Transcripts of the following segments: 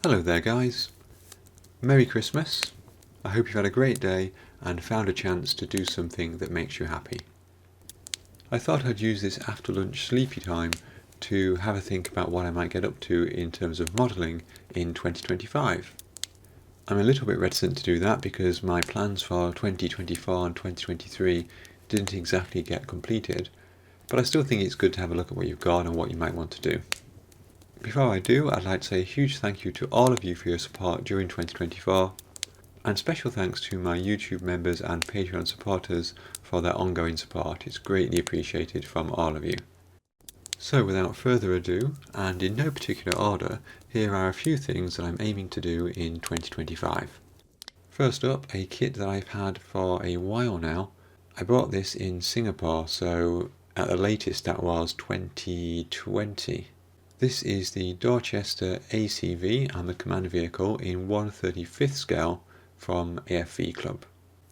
Hello there guys, Merry Christmas. I hope you've had a great day and found a chance to do something that makes you happy. I thought I'd use this after lunch sleepy time to have a think about what I might get up to in terms of modelling in 2025. I'm a little bit reticent to do that because my plans for 2024 and 2023 didn't exactly get completed, but I still think it's good to have a look at what you've got and what you might want to do. Before I do, I'd like to say a huge thank you to all of you for your support during 2024, and special thanks to my YouTube members and Patreon supporters for their ongoing support. It's greatly appreciated from all of you. So without further ado, and in no particular order, here are a few things that I'm aiming to do in 2025. First up, a kit that I've had for a while now. I bought this in Singapore, so at the latest that was 2020. This is the Dorchester ACV and the command vehicle in 1/35th scale from AFV Club.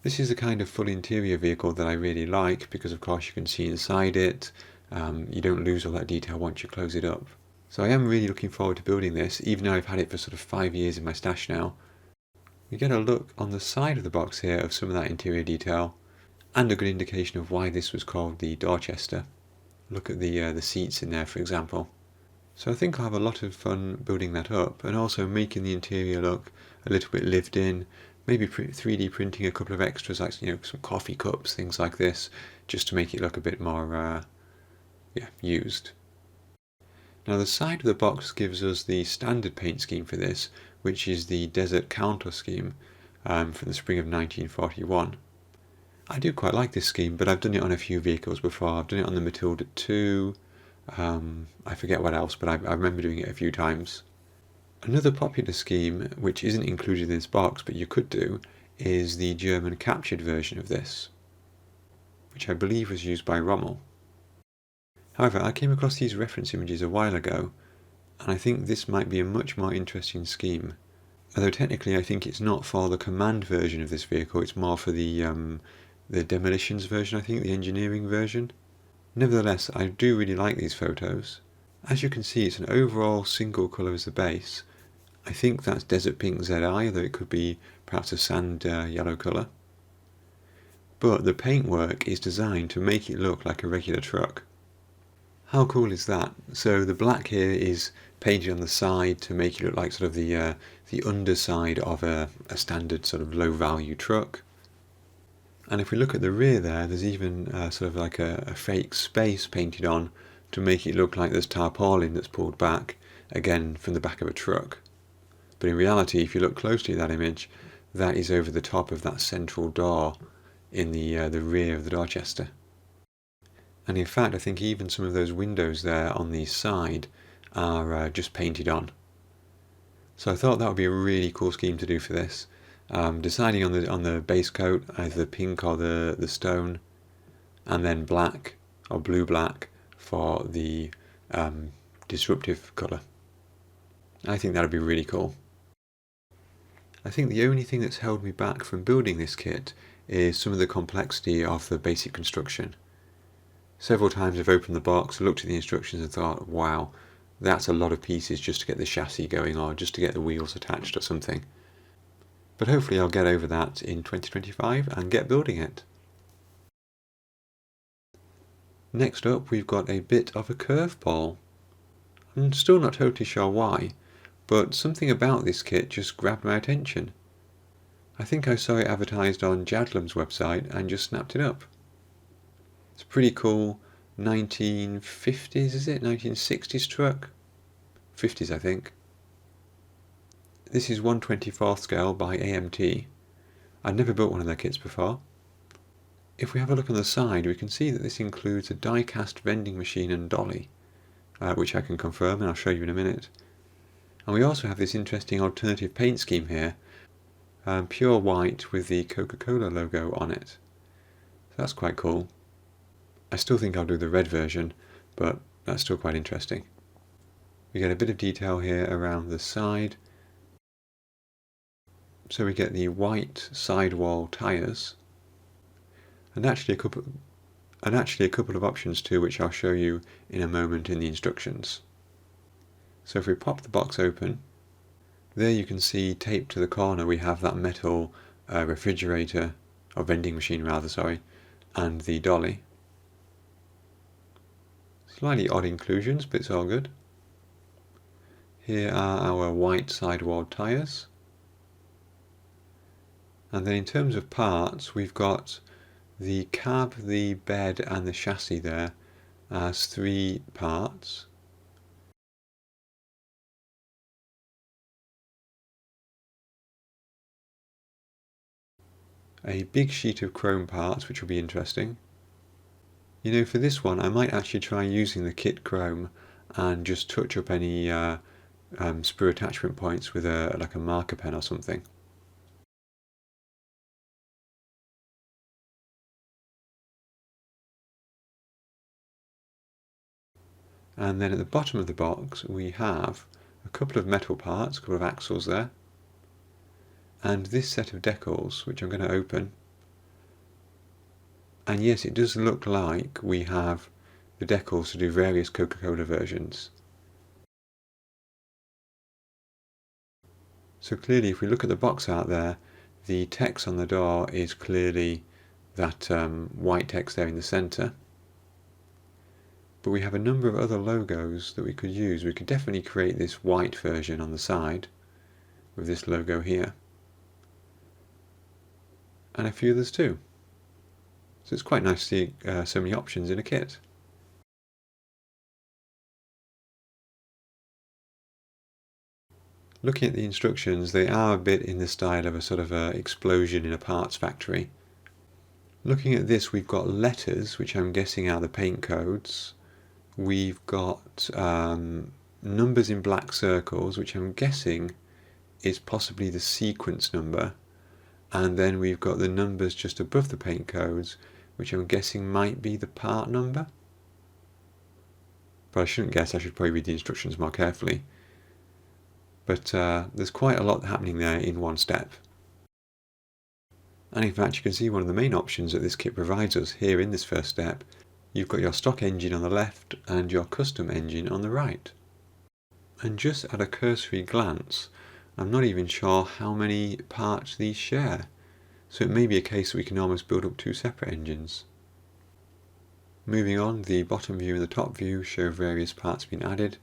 This is the kind of full interior vehicle that I really like because of course you can see inside it, you don't lose all that detail once you close it up. So I am really looking forward to building this, even though I've had it for sort of 5 years in my stash now. We get a look on the side of the box here of some of that interior detail, and a good indication of why this was called the Dorchester. Look at the seats in there, for example. So I think I'll have a lot of fun building that up and also making the interior look a little bit lived in, maybe 3D printing a couple of extras like some coffee cups, things like this, just to make it look a bit more used. Now the side of the box gives us the standard paint scheme for this, which is the Desert Counter scheme from the spring of 1941. I do quite like this scheme, but I've done it on a few vehicles before. I've done it on the Matilda 2, I forget what else, but I remember doing it a few times. Another popular scheme, which isn't included in this box but you could do, is the German captured version of this, which I believe was used by Rommel. However, I came across these reference images a while ago, and I think this might be a much more interesting scheme. Although technically I think it's not for the command version of this vehicle, it's more for the demolitions version, I think, the engineering version. Nevertheless, I do really like these photos. As you can see, it's an overall single colour as the base. I think that's Desert Pink ZI, though it could be perhaps a sand yellow colour. But the paintwork is designed to make it look like a regular truck. How cool is that? So the black here is painted on the side to make it look like sort of the underside of a standard sort of low value truck. And if we look at the rear there's even sort of like a fake space painted on to make it look like there's tarpaulin that's pulled back, again from the back of a truck. But in reality, if you look closely at that image, that is over the top of that central door in the rear of the Dorchester. And in fact, I think even some of those windows there on the side are just painted on. So I thought that would be a really cool scheme to do for this. Deciding on the base coat, either the pink or the stone, and then black or blue-black for the disruptive colour. I think that would be really cool. I think the only thing that's held me back from building this kit is some of the complexity of the basic construction. Several times I've opened the box, looked at the instructions and thought, wow, that's a lot of pieces just to get the chassis going or just to get the wheels attached or something. But hopefully I'll get over that in 2025 and get building it. Next up, we've got a bit of a curveball. I'm still not totally sure why, but something about this kit just grabbed my attention. I think I saw it advertised on Jadlam's website and just snapped it up. It's a pretty cool 1950s, is it? 1960s truck? 50s, I think. This is 1/24th scale by AMT. I'd never built one of their kits before. If we have a look on the side, we can see that this includes a die-cast vending machine and dolly, which I can confirm and I'll show you in a minute. And we also have this interesting alternative paint scheme here, pure white with the Coca-Cola logo on it. So that's quite cool. I still think I'll do the red version, but that's still quite interesting. We get a bit of detail here around the side. So we get the white sidewall tyres, and actually a couple of options too, which I'll show you in a moment in the instructions. So if we pop the box open, There you can see taped to the corner we have that metal refrigerator, or vending machine rather, sorry, and the dolly. Slightly odd inclusions, but it's all good. Here are our white sidewall tyres. And then in terms of parts, we've got the cab, the bed and the chassis there as 3 parts. A big sheet of chrome parts, which will be interesting. You know, for this one I might actually try using the kit chrome and just touch up any sprue attachment points with like a marker pen or something. And then at the bottom of the box we have a couple of metal parts, a couple of axles there, and this set of decals, which I'm going to open. And yes, it does look like we have the decals to do various Coca-Cola versions. So clearly if we look at the box out there, the text on the door is clearly that white text there in the centre. But we have a number of other logos that we could use. We could definitely create this white version on the side with this logo here. And a few others too. So it's quite nice to see so many options in a kit. Looking at the instructions, they are a bit in the style of a sort of explosion in a parts factory. Looking at this, we've got letters, which I'm guessing are the paint codes. We've got numbers in black circles, which I'm guessing is possibly the sequence number. And then we've got the numbers just above the paint codes, which I'm guessing might be the part number. But I shouldn't guess, I should probably read the instructions more carefully. But there's quite a lot happening there in one step. And in fact you can see one of the main options that this kit provides us here in this first step. You've got your stock engine on the left and your custom engine on the right. And just at a cursory glance, I'm not even sure how many parts these share. So it may be a case that we can almost build up 2 separate engines. Moving on, the bottom view and the top view show various parts being added.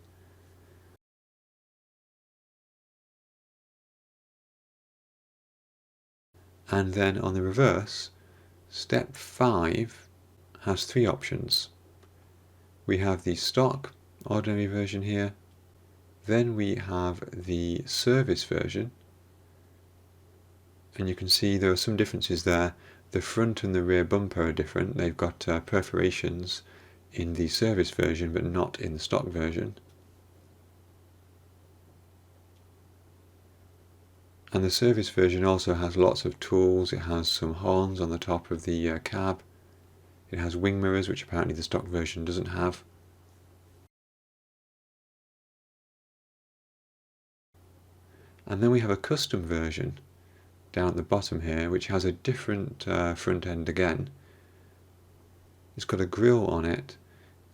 And then on the reverse, step 5 has 3 options. We have the stock, ordinary version here. Then we have the service version. And you can see there are some differences there. The front and the rear bumper are different. They've got perforations in the service version but not in the stock version. And the service version also has lots of tools. It has some horns on the top of the cab. It has wing mirrors, which apparently the stock version doesn't have. And then we have a custom version down at the bottom here, which has a different front end again. It's got a grille on it,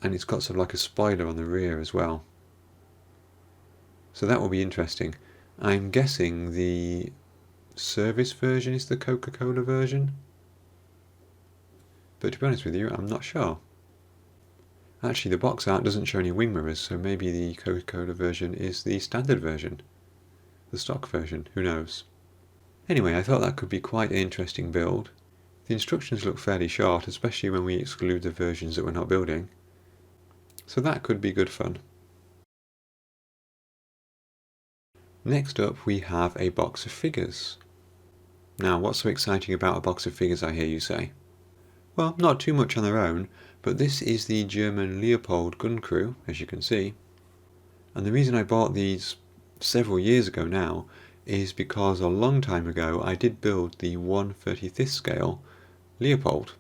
and it's got sort of like a spoiler on the rear as well. So that will be interesting. I'm guessing the service version is the Coca-Cola version, but to be honest with you, I'm not sure. Actually, the box art doesn't show any wing mirrors, so maybe the Coca-Cola version is the standard version, the stock version, who knows. Anyway, I thought that could be quite an interesting build. The instructions look fairly short, especially when we exclude the versions that we're not building, so that could be good fun. Next up we have a box of figures. Now, what's so exciting about a box of figures, I hear you say? Well, not too much on their own, but this is the German Leopold Gun Crew, as you can see. And the reason I bought these several years ago now is because a long time ago I did build the 1/35th scale Leopold.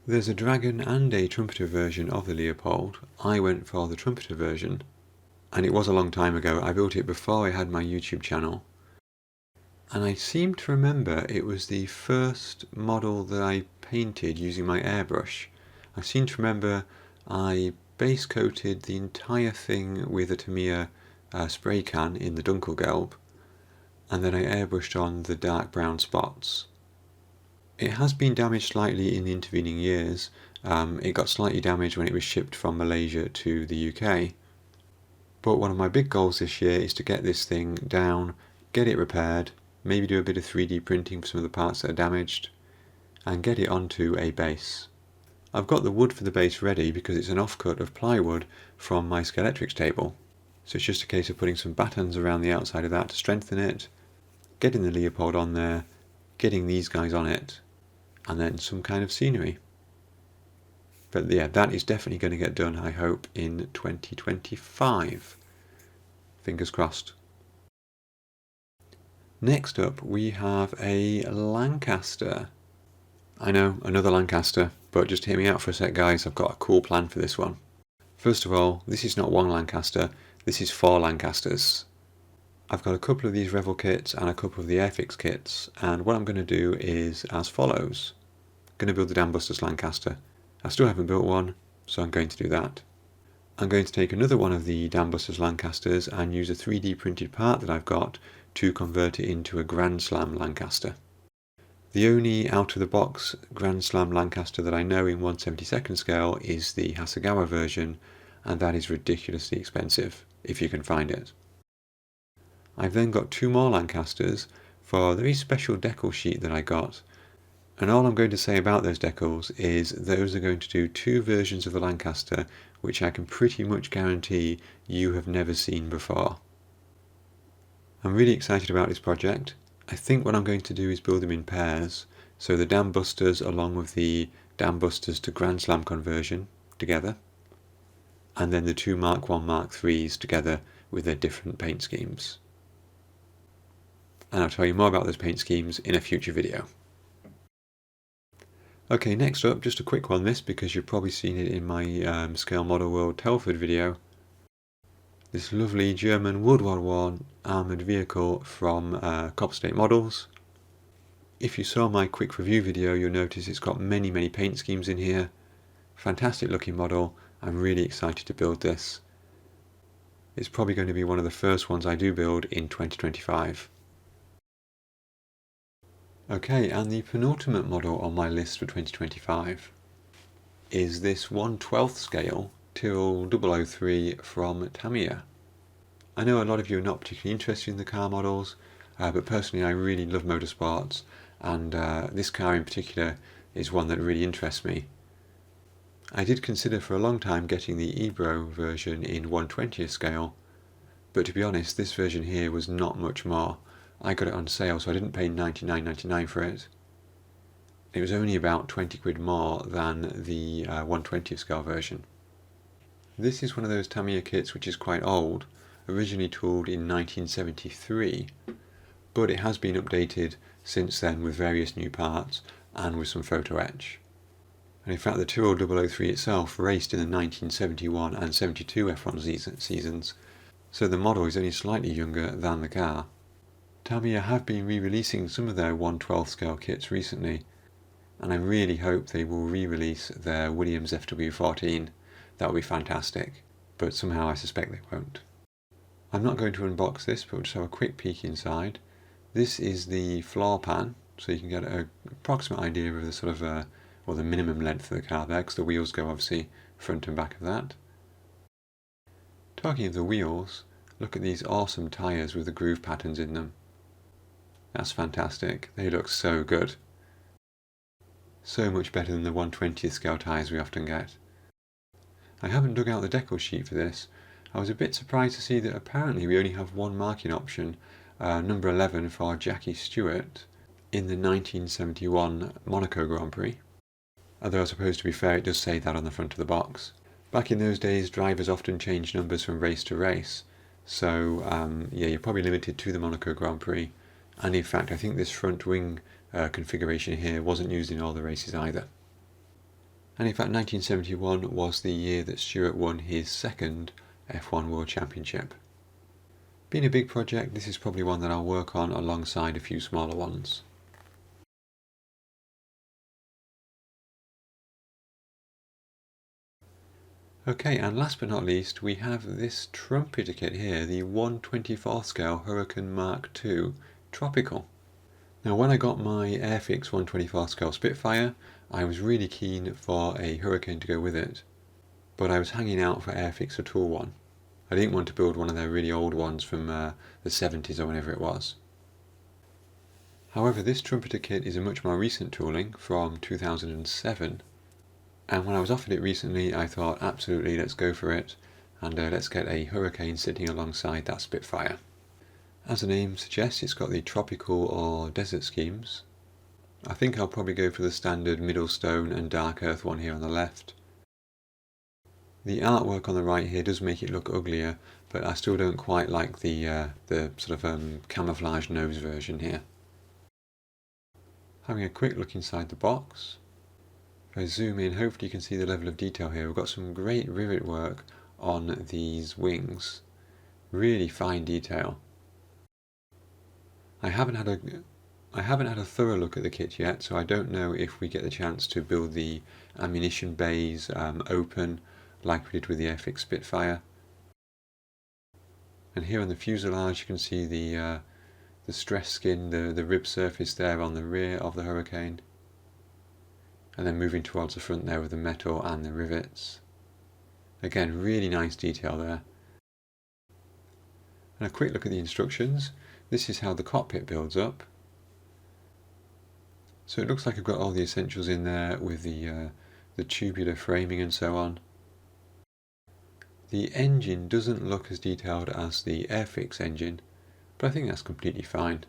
There's a dragon and a trumpeter version of the Leopold. I went for the trumpeter version, and it was a long time ago. I built it before I had my YouTube channel. And I seem to remember it was the first model that I painted using my airbrush. I seem to remember I base coated the entire thing with a Tamia spray can in the Dunkelgelb, and then I airbrushed on the dark brown spots. It has been damaged slightly in the intervening years. It got slightly damaged when it was shipped from Malaysia to the UK. But one of my big goals this year is to get this thing down, get it repaired, maybe do a bit of 3D printing for some of the parts that are damaged, and get it onto a base. I've got the wood for the base ready because it's an offcut of plywood from my Scalextrics table. So it's just a case of putting some battens around the outside of that to strengthen it, getting the Leopold on there, getting these guys on it, and then some kind of scenery. But yeah, that is definitely going to get done, I hope, in 2025. Fingers crossed. Next up, we have a Lancaster. I know, another Lancaster, but just hear me out for a sec, guys. I've got a cool plan for this one. First of all, this is not one Lancaster, this is 4 Lancasters. I've got a couple of these Revel kits and a couple of the Airfix kits, and what I'm going to do is as follows. I'm going to build the Dam Busters Lancaster. I still haven't built one, so I'm going to do that. I'm going to take another one of the Dam Busters Lancasters and use a 3D printed part that I've got to convert it into a Grand Slam Lancaster. The only out-of-the-box Grand Slam Lancaster that I know in 1/72 scale is the Hasegawa version, and that is ridiculously expensive, if you can find it. I've then got 2 more Lancasters for a very special decal sheet that I got, and all I'm going to say about those decals is those are going to do 2 versions of the Lancaster which I can pretty much guarantee you have never seen before. I'm really excited about this project. I think what I'm going to do is build them in pairs, so the Dam Busters along with the Dam Busters to Grand Slam conversion together, and then the 2 Mark 1 Mark 3s together with their different paint schemes. And I'll tell you more about those paint schemes in a future video. Okay, next up, just a quick one this, because you've probably seen it in my Scale Model World Telford video. This lovely German World War I armoured vehicle from Copper State Models. If you saw my quick review video, you'll notice it's got many paint schemes in here. Fantastic looking model. I'm really excited to build this. It's probably going to be one of the first ones I do build in 2025. Okay, and the penultimate model on my list for 2025 is this 1/12 scale Tyrrell 003 from Tamia. I know a lot of you are not particularly interested in the car models, but personally I really love motorsports, and this car in particular is one that really interests me. I did consider for a long time getting the Ebro version in 1/20th scale, but to be honest, this version here was not much more. I got it on sale, so I didn't pay £99.99 for it. It was only about 20 quid more than the 1/20th scale version. This is one of those Tamia kits which is quite old, originally tooled in 1973, but it has been updated since then with various new parts and with some photo etch. And in fact the Tyrrell 003 itself raced in the 1971 and 72 F1 seasons, so the model is only slightly younger than the car. Tamia have been re-releasing some of their 1/12 scale kits recently, and I really hope they will re-release their Williams FW14. That would be fantastic, but somehow I suspect they won't. I'm not going to unbox this, but we'll just have a quick peek inside. This is the floor pan, so you can get an approximate idea of the sort of, well, the minimum length of the car there, because the wheels go obviously front and back of that. Talking of the wheels, look at these awesome tyres with the groove patterns in them. That's fantastic, they look so good. So much better than the 1/20th scale tyres we often get. I haven't dug out the decal sheet for this. I was a bit surprised to see that apparently we only have one marking option, number 11 for Jackie Stewart, in the 1971 Monaco Grand Prix. Although I suppose to be fair it does say that on the front of the box. Back in those days drivers often changed numbers from race to race, so yeah, you're probably limited to the Monaco Grand Prix. And in fact I think this front wing configuration here wasn't used in all the races either. And in fact 1971 was the year that Stewart won his second F1 World Championship. Being a big project, this is probably one that I'll work on alongside a few smaller ones. Okay, and last but not least we have this trumpeter kit here, the 1/24 scale Hurricane Mark II tropical. Now when I got my Airfix 124 scale Spitfire, I was really keen for a Hurricane to go with it, but I was hanging out for Airfix a tool one. I didn't want to build one of their really old ones from the 70s or whenever it was. However, this trumpeter kit is a much more recent tooling from 2007, and when I was offered it recently I thought absolutely let's go for it, and let's get a Hurricane sitting alongside that Spitfire. As the name suggests, it's got the tropical or desert schemes. I think I'll probably go for the standard middle stone and dark earth one here on the left. The artwork on the right here does make it look uglier, but I still don't quite like the sort of camouflage nose version here. Having a quick look inside the box. If I zoom in, hopefully you can see the level of detail here. We've got some great rivet work on these wings. Really fine detail. I haven't had a thorough look at the kit yet, so I don't know if we get the chance to build the ammunition bays open like we did with the Airfix Spitfire. And here on the fuselage you can see the stress skin, the rib surface there on the rear of the Hurricane. And then moving towards the front there with the metal and the rivets. Again, really nice detail there. And a quick look at the instructions. This is how the cockpit builds up. So it looks like I've got all the essentials in there with the tubular framing and so on. The engine doesn't look as detailed as the Airfix engine, but I think that's completely fine.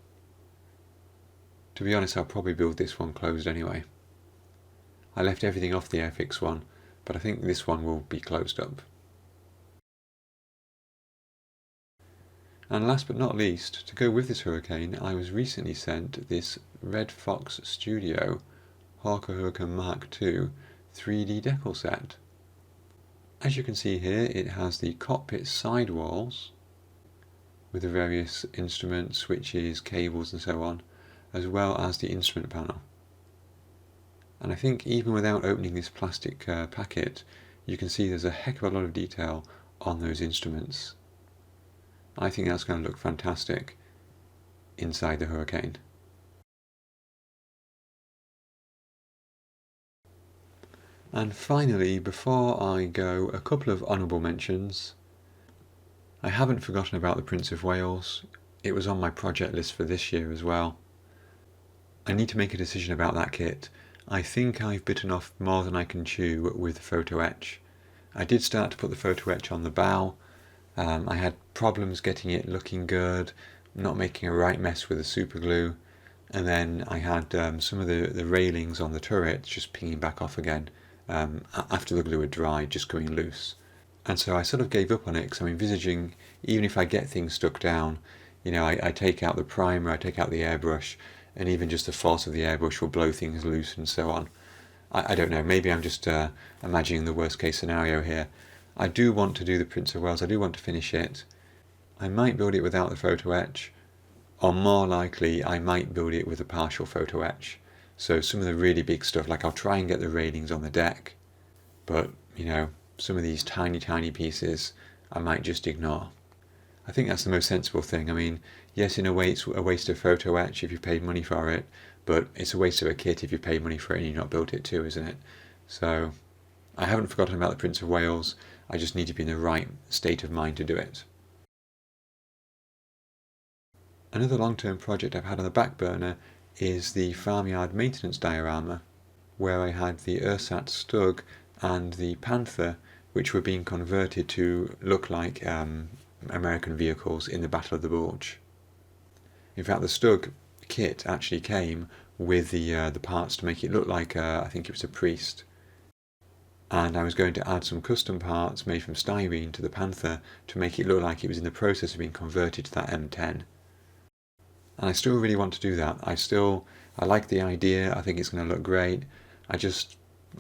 To be honest, I'll probably build this one closed anyway. I left everything off the Airfix one, but I think this one will be closed up. And last but not least, to go with this Hurricane, I was recently sent this Red Fox Studio Hawker Hurricane Mark II 3D decal set. As you can see here, it has the cockpit sidewalls with the various instruments, switches, cables and so on, as well as the instrument panel. And I think even without opening this plastic packet, you can see there's a heck of a lot of detail on those instruments. I think that's going to look fantastic inside the Hurricane. And finally, before I go, a couple of honourable mentions. I haven't forgotten about the Prince of Wales. It was on my project list for this year as well. I need to make a decision about that kit. I think I've bitten off more than I can chew with the photo etch. I did start to put the photo etch on the bow. I had problems getting it looking good, not making a right mess with the super glue, and then I had some of the railings on the turret just pinging back off again after the glue had dried, just going loose. And so I sort of gave up on it because I'm envisaging, even if I get things stuck down, you know, I take out the primer, I take out the airbrush, and even just the force of the airbrush will blow things loose and so on. I don't know, maybe I'm just imagining the worst case scenario here. I do want to do the Prince of Wales, I do want to finish it. I might build it without the photo etch, or more likely I might build it with a partial photo etch. So some of the really big stuff, like I'll try and get the railings on the deck, but you know, some of these tiny pieces I might just ignore. I think that's the most sensible thing. I mean, yes, in a way it's a waste of photo etch if you paid money for it, but it's a waste of a kit if you paid money for it and you've not built it too, isn't it? So I haven't forgotten about the Prince of Wales, I just need to be in the right state of mind to do it. Another long-term project I've had on the back burner is the Farmyard Maintenance diorama, where I had the Ursat Stug and the Panther, which were being converted to look like American vehicles in the Battle of the Bulge. In fact, the Stug kit actually came with the parts to make it look like I think it was a priest. And I was going to add some custom parts made from styrene to the Panther to make it look like it was in the process of being converted to that M10. And I still really want to do that. I like the idea, I think it's going to look great. I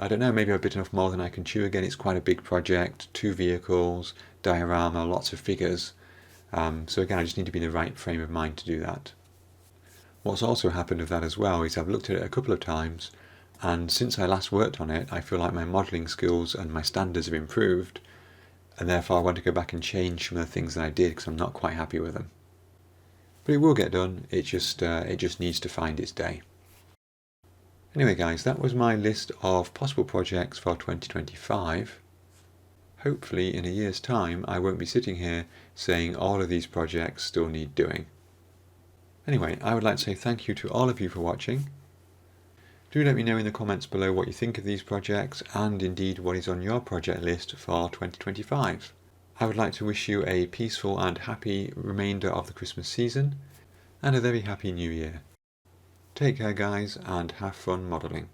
don't know, maybe I've bitten off more than I can chew. Again, it's quite a big project, 2 vehicles, diorama, lots of figures. So again, I just need to be in the right frame of mind to do that. What's also happened with that as well is I've looked at it a couple of times, and since I last worked on it, I feel like my modelling skills and my standards have improved, and therefore I want to go back and change some of the things that I did because I'm not quite happy with them. But it will get done, it just needs to find its day. Anyway guys, that was my list of possible projects for 2025. Hopefully in a year's time I won't be sitting here saying all of these projects still need doing. Anyway, I would like to say thank you to all of you for watching. Do let me know in the comments below what you think of these projects and indeed what is on your project list for 2025. I would like to wish you a peaceful and happy remainder of the Christmas season and a very happy New Year. Take care guys and have fun modelling.